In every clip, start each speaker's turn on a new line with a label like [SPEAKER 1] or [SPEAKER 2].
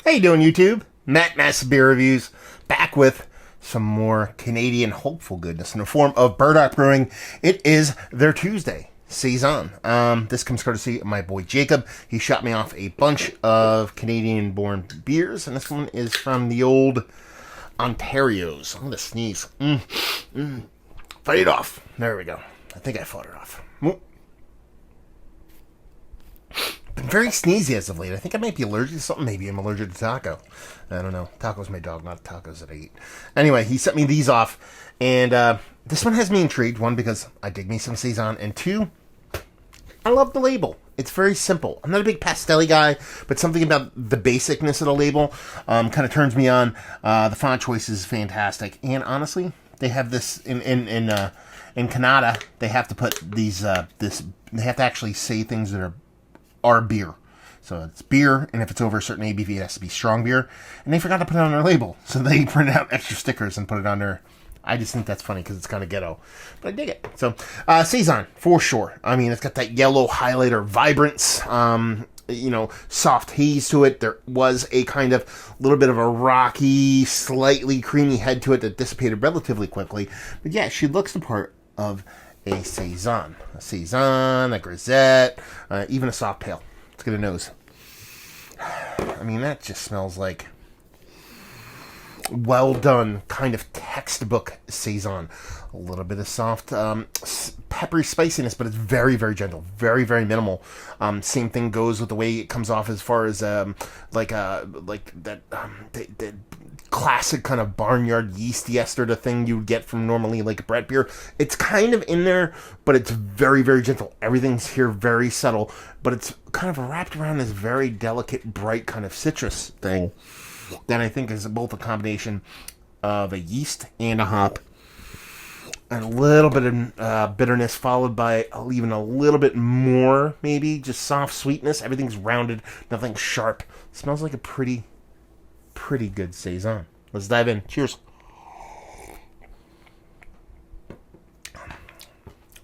[SPEAKER 1] How you doing, YouTube? Matt Massive Beer Reviews, back with some more Canadian hopeful goodness in the form of Burdock Brewing. It is their Tuesday Saison. This comes courtesy of my boy Jacob. He shot me off a bunch of Canadian-born beers, and this one is from the old Ontario's. I'm gonna sneeze. Fight it off. There we go. I think I fought it off. Been very sneezy as of late. I think I might be allergic to something. Maybe I'm allergic to taco. I don't know. Taco's my dog, not tacos that I eat. Anyway, he sent me these off, and this one has me intrigued. One, because I dig me some Saison, and two, I love the label. It's very simple. I'm not a big pastel guy, but something about the basicness of the label kind of turns me on. The font choice is fantastic, and honestly, they have this in Canada. They have to put these They have to actually say things that are beer. So it's beer, and if it's over a certain ABV, it has to be strong beer. And they forgot to put it on their label, so they printed out extra stickers and put it on there. I just think that's funny because it's kind of ghetto, but I dig it. So Saison, for sure. I mean, it's got that yellow highlighter vibrance, soft haze to it. There was a kind of little bit of a rocky, slightly creamy head to it that dissipated relatively quickly. But yeah, she looks the part of a Saison, a grisette, even a soft pale. Let's get a nose. I mean, that just smells like well done, kind of textbook Saison. A little bit of soft, peppery spiciness, but it's very, very gentle, very, very minimal. Same thing goes with the way it comes off as far as the classic kind of barnyard yeasty ester, the thing you would get from normally like a Brett beer. It's kind of in there, but it's very, very gentle. Everything's here very subtle, but it's kind of wrapped around this very delicate, bright kind of citrus thing that I think is both a combination of a yeast and a hop, and a little bit of bitterness, followed by even a little bit more, maybe just soft sweetness. Everything's rounded, nothing sharp. Smells like a pretty good Saison. Let's dive in. Cheers.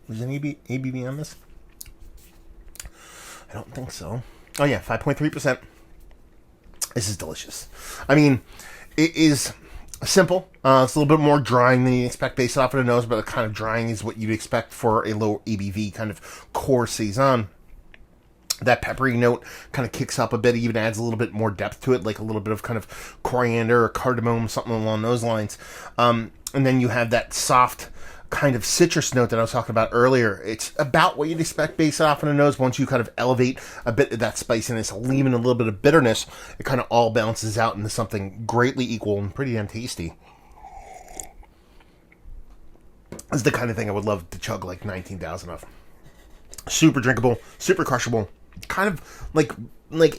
[SPEAKER 1] Was any ABV on this? I don't think so. Oh yeah, 5.3%. This is delicious. I mean, it is simple. It's a little bit more drying than you expect based off of the nose, but the kind of drying is what you'd expect for a low ABV kind of core Saison. That peppery note kind of kicks up a bit, even adds a little bit more depth to it, like a little bit of kind of coriander or cardamom, something along those lines. And then you have that soft kind of citrus note that I was talking about earlier. It's about what you'd expect based off of the nose. Once you kind of elevate a bit of that spiciness, leaving a little bit of bitterness, it kind of all balances out into something greatly equal and pretty damn tasty. This is the kind of thing I would love to chug like 19,000 of. Super drinkable, super crushable. Kind of like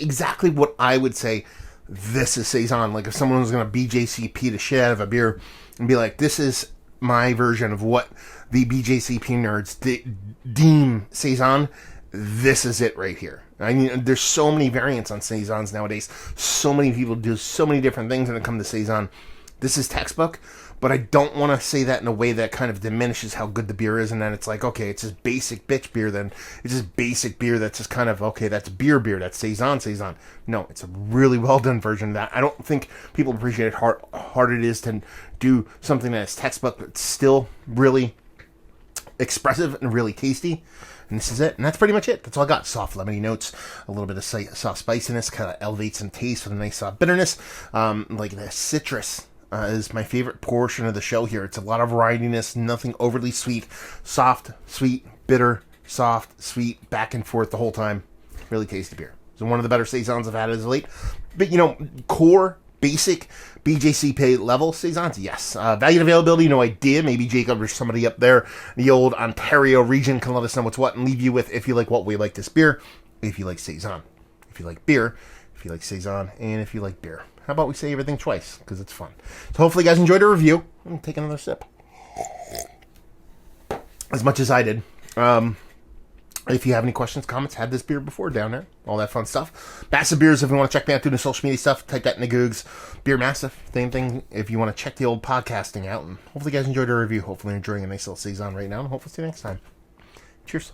[SPEAKER 1] exactly what I would say this is Saison. Like if someone was going to BJCP the shit out of a beer and be like, this is my version of what the BJCP nerds deem Saison, this is it right here. I mean, there's so many variants on Saisons nowadays. So many people do so many different things when it comes to Saison. This is textbook, but I don't want to say that in a way that kind of diminishes how good the beer is, and then it's like, okay, it's just basic bitch beer, then it's just basic beer that's just kind of, okay, that's beer, that's Saison. No, it's a really well done version of that. I don't think people appreciate how hard it is to do something that's textbook, but still really expressive and really tasty. And this is it, and that's pretty much it. That's all I got. Soft lemony notes, a little bit of soft spiciness, kind of elevates some taste with a nice soft bitterness, like the citrus. Is my favorite portion of the show here. It's a lot of rininess, nothing overly sweet. Soft, sweet, bitter, soft, sweet, back and forth the whole time. Really tasty beer. It's one of the better Saisons I've had as of late. But, core, basic, BJCP level Saisons, yes. Value and availability, no idea. Maybe Jacob or somebody up there in the old Ontario region can let us know what's what and leave you with if you like what we like this beer, if you like Saison, if you like beer, if you like Saison, and if you like beer. How about we say everything twice, because it's fun. So hopefully you guys enjoyed the review. I'm take another sip. As much as I did. If you have any questions, comments, had this beer before down there. All that fun stuff. Massive Beers, if you want to check me out doing the social media stuff, type that in the Googs. Beer Massive, same thing if you want to check the old podcasting out. And hopefully you guys enjoyed the review. Hopefully you're enjoying a nice little Saison right now. And hopefully see you next time. Cheers.